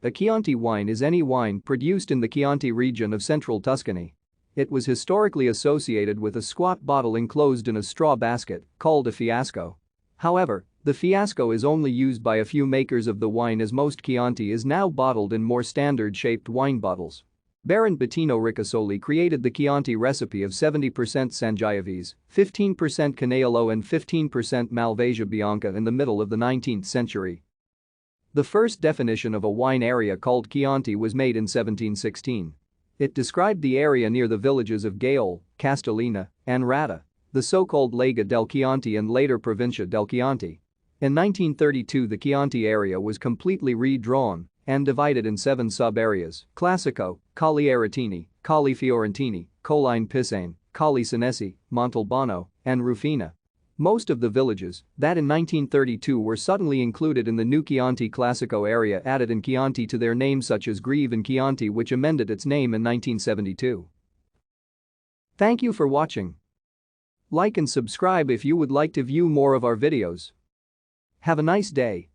A Chianti wine is any wine produced in the Chianti region of central Tuscany. It was historically associated with a squat bottle enclosed in a straw basket, called a fiasco. However, the fiasco is only used by a few makers of the wine as most Chianti is now bottled in more standard-shaped wine bottles. Baron Bettino Ricasoli created the Chianti recipe of 70% Sangiovese, 15% Canaiolo and 15% Malvasia bianca in the middle of the 19th century. The first definition of a wine area called Chianti was made in 1716. It described the area near the villages of Gaiole, Castellina, and Rada, the so-called Lega del Chianti and later Provincia del Chianti. In 1932 the Chianti area was completely redrawn and divided in 7 sub-areas: Classico, Colli Aretini, Colli Fiorentini, Colline Pisane, Colli Senesi, Montalbano, and Rufina. Most of the villages that in 1932 were suddenly included in the new Chianti Classico area added in Chianti to their names, such as Greve and Chianti, which amended its name in 1972. Thank you for watching. Like and subscribe if you would like to view more of our videos. Have a nice day.